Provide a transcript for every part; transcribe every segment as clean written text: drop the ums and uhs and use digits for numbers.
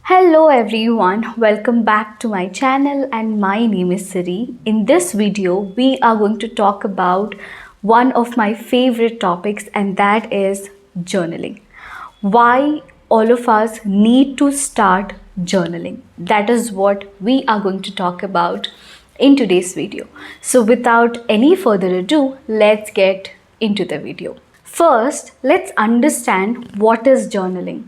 Hello everyone, welcome back to my channel and my name is Siri. In this video, we are going to talk about one of my favorite topics, and that is journaling. Why all of us need to start journaling. That is what we are going to talk about in today's video. So without any further ado, let's get into the video. First, let's understand what is journaling.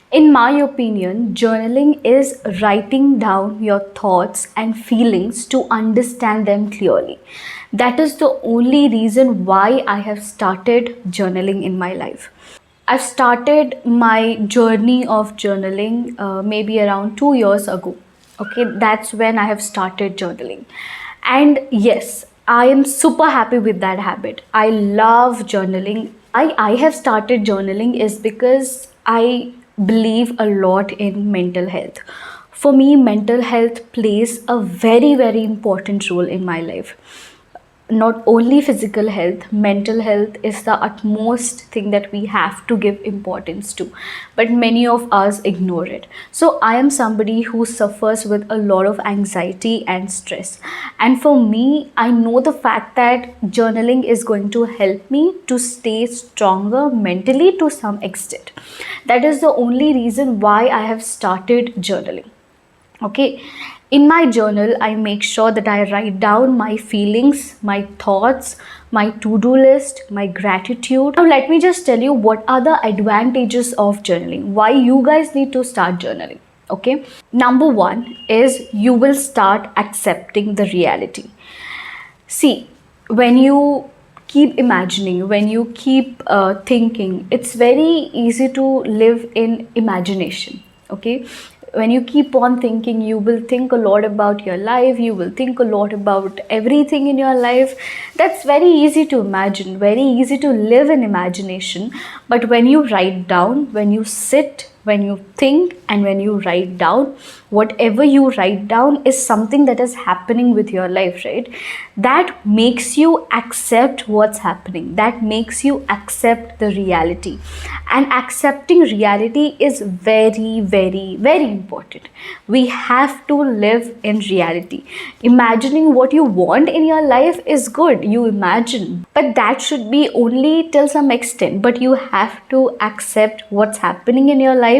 In my opinion, journaling is writing down your thoughts and feelings to understand them clearly. That is the only reason why I have started journaling in my life. I've started my journey of journaling maybe around 2 years ago. Okay, that's when I have started journaling. And yes, I am super happy with that habit. I love journaling. I have started journaling is because I believe a lot in mental health. For me, mental health plays a very important role in my life. Not only physical health, mental health is the utmost thing that we have to give importance to, but many of us ignore it. So I am somebody who suffers with a lot of anxiety and stress, and for me, I know the fact that journaling is going to help me to stay stronger mentally to some extent. That is the only reason why I have started journaling. Okay, in my journal, I make sure that I write down my feelings, my thoughts, my to-do list, my gratitude. Now let me just tell you what are the advantages of journaling, why you guys need to start journaling. Okay, number one is you will start accepting the reality. See, when you keep imagining, when you keep thinking, it's very easy to live in imagination. Okay, when you keep on thinking, you will think a lot about your life, you will think a lot about everything in your life. That's very easy to imagine, very easy to live in imagination. But when you write down, when you sit, when you think, and when you write down, whatever you write down is something that is happening with your life, right? That makes you accept what's happening, that makes you accept the reality. And accepting reality is very important. We have to live in reality. Imagining what you want in your life is good, you imagine, but that should be only till some extent. But you have to accept what's happening in your life.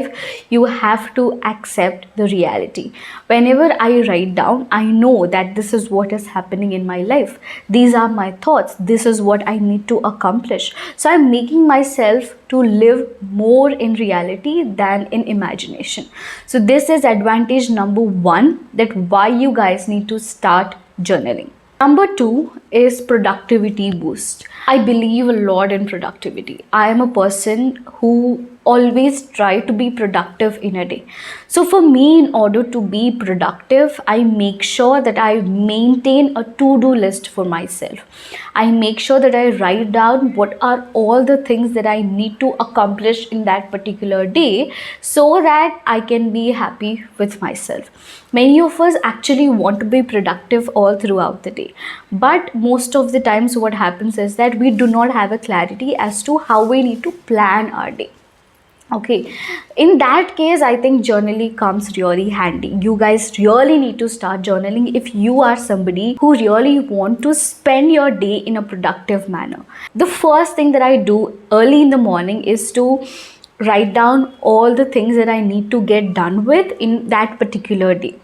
You have to accept the reality. Whenever I write down, I know that this is what is happening in my life, these are my thoughts, this is what I need to accomplish. So I'm making myself to live more in reality than in imagination. So this is advantage number one, that why you guys need to start journaling. Number two is productivity boost. I believe a lot in productivity. I am a person who always try to be productive in a day. So for me, in order to be productive, I make sure that I maintain a to-do list for myself. I make sure that I write down what are all the things that I need to accomplish in that particular day, so that I can be happy with myself. Many of us actually want to be productive all throughout the day, but most of the times what happens is that we do not have a clarity as to how we need to plan our day. Okay, in that case, I think journaling comes really handy. You guys really need to start journaling if you are somebody who really want to spend your day in a productive manner. The first thing that I do early in the morning is to write down all the things that I need to get done with in that particular day.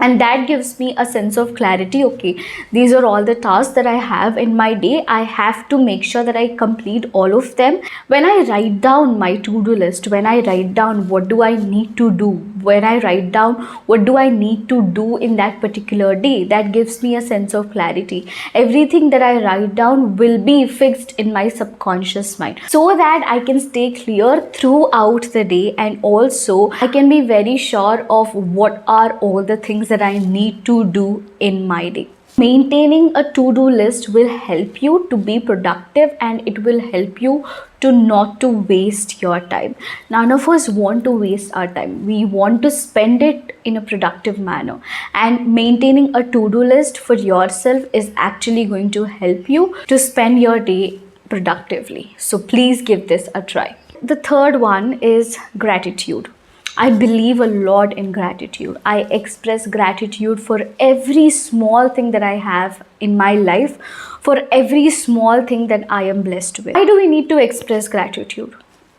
And that gives me a sense of clarity. Okay, these are all the tasks that I have in my day. I have to make sure that I complete all of them. When I write down my to-do list, when I write down what do I need to do, when I write down what do I need to do in that particular day, that gives me a sense of clarity. Everything that I write down will be fixed in my subconscious mind, so that I can stay clear throughout the day, and also I can be very sure of what are all the things that I need to do in my day. Maintaining a to-do list will help you to be productive, and it will help you to not to waste your time. None of us want to waste our time. We want to spend it in a productive manner, and maintaining a to-do list for yourself is actually going to help you to spend your day productively. So please give this a try. The third one is gratitude. I believe a lot in gratitude. I express gratitude for every small thing that I have in my life, for every small thing that I am blessed with. Why do we need to express gratitude?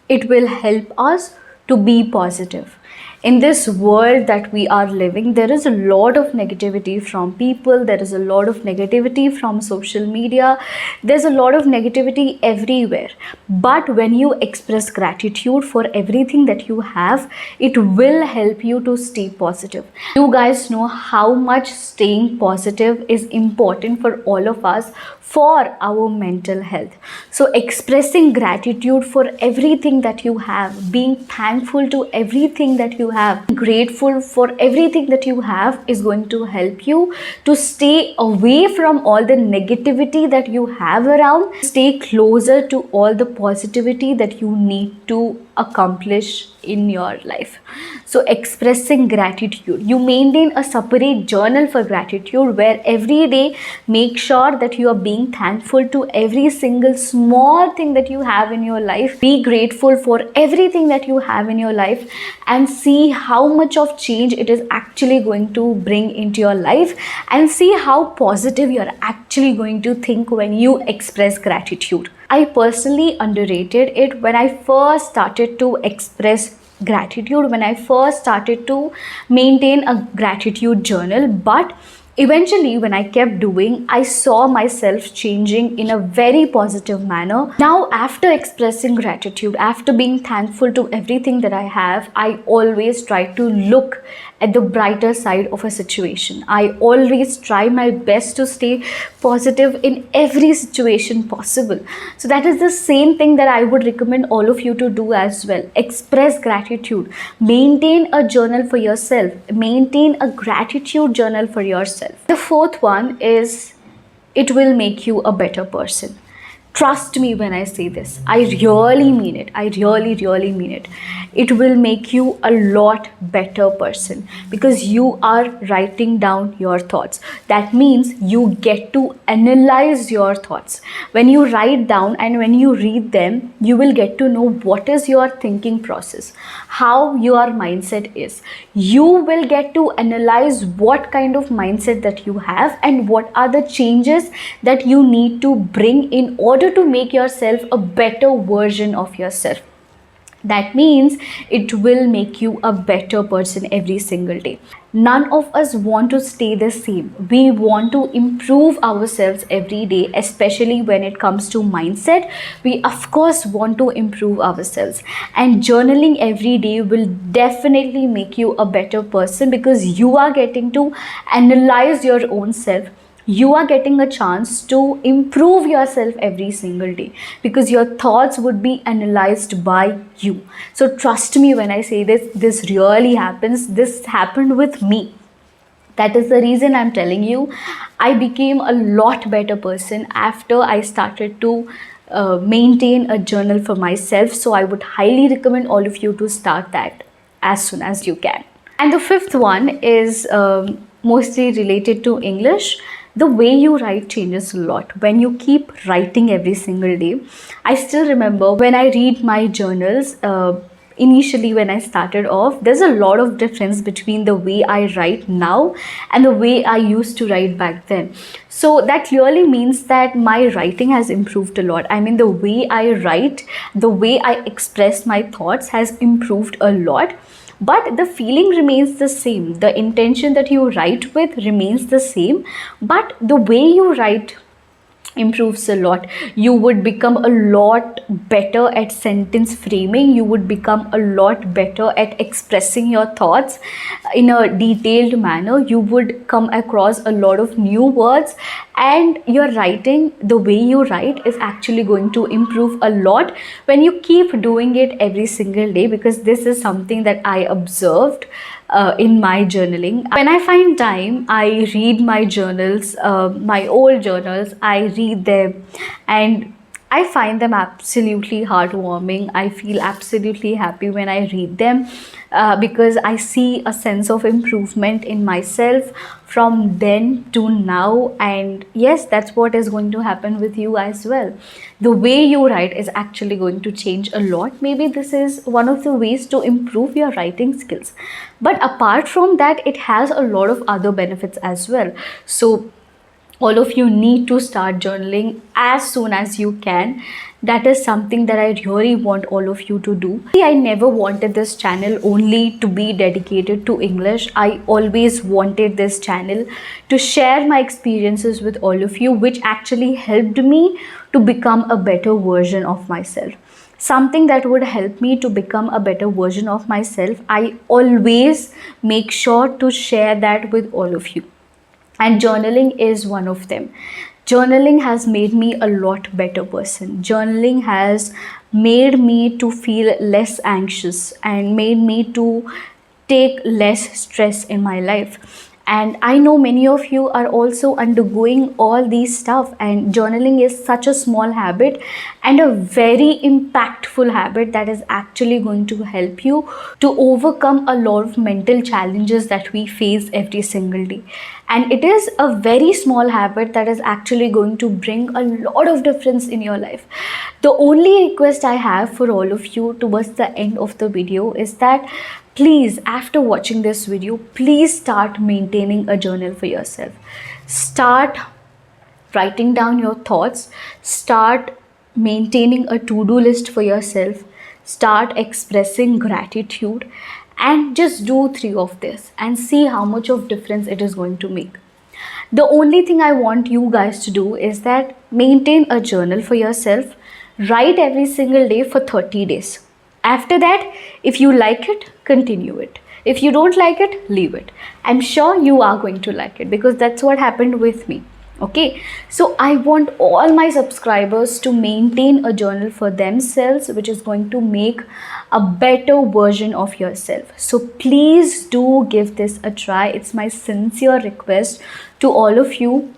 It will help us to be positive. In this world that we are living, there is a lot of negativity from people, there is a lot of negativity from social media, there's a lot of negativity everywhere. But when you express gratitude for everything that you have, it will help you to stay positive. You guys know how much staying positive is important for all of us for our mental health. So, expressing gratitude for everything that you have, being thankful to everything that you have, grateful for everything that you have is going to help you to stay away from all the negativity that you have around, stay closer to all the positivity that you need to accomplish in your life. So, expressing gratitude, you maintain a separate journal for gratitude where every day make sure that you are being thankful to every single small thing that you have in your life. Be grateful for everything that you have in your life and see how much of change it is actually going to bring into your life, and see how positive you're actually going to think when you express gratitude. I personally underrated it when I first started to express gratitude, when I first started to maintain a gratitude journal. But eventually, when I kept doing, I saw myself changing in a very positive manner. Now, after expressing gratitude, after being thankful to everything that I have, I always try to look at the brighter side of a situation. I always try my best to stay positive in every situation possible. So that is the same thing that I would recommend all of you to do as well. Express gratitude. Maintain a journal for yourself. Maintain a gratitude journal for yourself. The fourth one is, it will make you a better person. Trust me when I say this. I really mean it. I really mean it. It will make you a lot better person because you are writing down your thoughts. That means you get to analyze your thoughts. When you write down and when you read them, you will get to know what is your thinking process, how your mindset is. You will get to analyze what kind of mindset that you have and what are the changes that you need to bring in order to make yourself a better version of yourself. That means it will make you a better person every single day. None of us want to stay the same. We want to improve ourselves every day, especially when it comes to mindset. We, of course, want to improve ourselves. And journaling every day will definitely make you a better person because you are getting to analyze your own self. You are getting a chance to improve yourself every single day because your thoughts would be analyzed by you. So trust me when I say this really happens. This happened with me. That is the reason I'm telling you. I became a lot better person after I started to maintain a journal for myself. So I would highly recommend all of you to start that as soon as you can. And the fifth one is mostly related to English. The way you write changes a lot when you keep writing every single day. I still remember when I read my journals, initially when I started off, there's a lot of difference between the way I write now and the way I used to write back then. So that clearly means that my writing has improved a lot. I mean, the way I write, the way I express my thoughts has improved a lot. But the feeling remains the same. The intention that you write with remains the same. But the way you write improves a lot. You would become a lot better at sentence framing. You would become a lot better at expressing your thoughts in a detailed manner. You would come across a lot of new words, and your writing, the way you write, is actually going to improve a lot when you keep doing it every single day, because this is something that I observed in my journaling. When I find time, I read my journals, my old journals, I read them, and I find them absolutely heartwarming. I feel absolutely happy when I read them because I see a sense of improvement in myself from then to now. And yes, that's what is going to happen with you as well. The way you write is actually going to change a lot. Maybe this is one of the ways to improve your writing skills. But apart from that, it has a lot of other benefits as well. So all of you need to start journaling as soon as you can. That is something that I really want all of you to do. I never wanted this channel only to be dedicated to English. I always wanted this channel to share my experiences with all of you, which actually helped me to become a better version of myself. Something that would help me to become a better version of myself, I always make sure to share that with all of you. And journaling is one of them. Journaling has made me a lot better person. Journaling has made me to feel less anxious and made me to take less stress in my life. And I know many of you are also undergoing all these stuff, and journaling is such a small habit and a very impactful habit that is actually going to help you to overcome a lot of mental challenges that we face every single day. And it is a very small habit that is actually going to bring a lot of difference in your life. The only request I have for all of you towards the end of the video is that please, after watching this video, please start maintaining a journal for yourself. Start writing down your thoughts. Start maintaining a to-do list for yourself. Start expressing gratitude, and just do 3 of this and see how much of difference it is going to make. The only thing I want you guys to do is that maintain a journal for yourself. Write every single day for 30 days. After that, if you like it, continue it. If you don't like it, leave it. I'm sure you are going to like it because that's what happened with me. Okay, so I want all my subscribers to maintain a journal for themselves, which is going to make a better version of yourself. So please do give this a try. It's my sincere request to all of you.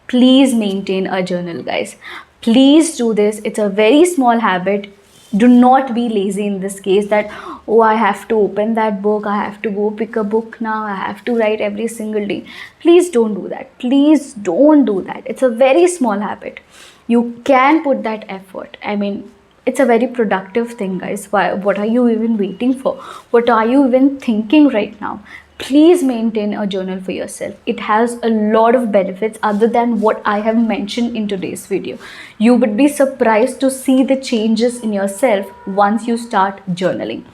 Please maintain a journal, guys. Please do this. It's a very small habit. Do not be lazy in this case that, oh, I have to open that book, I have to go pick a book now, I have to write every single day. Please don't do that. Please don't do that. It's a very small habit. You can put that effort. I mean, it's a very productive thing, guys. What are you even waiting for? What are you even thinking right now? Please maintain a journal for yourself. It has a lot of benefits other than what I have mentioned in today's video. You would be surprised to see the changes in yourself once you start journaling.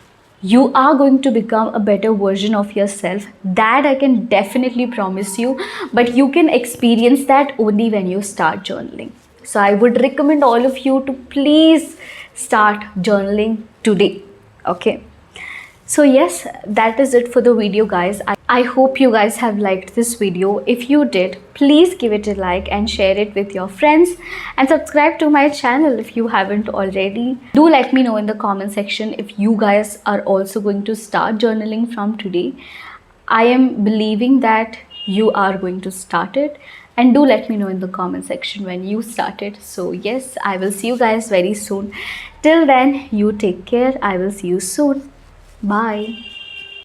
You are going to become a better version of yourself. That I can definitely promise you, but you can experience that only when you start journaling. So I would recommend all of you to please start journaling today. Okay. So yes, that is it for the video, guys. I hope you guys have liked this video. If you did, please give it a like and share it with your friends, and subscribe to my channel if you haven't already. Do let me know in the comment section if you guys are also going to start journaling from today. I am believing that you are going to start it, and do let me know in the comment section when you started. So yes, I will see you guys very soon. Till then, you take care. I will see you soon. Bye.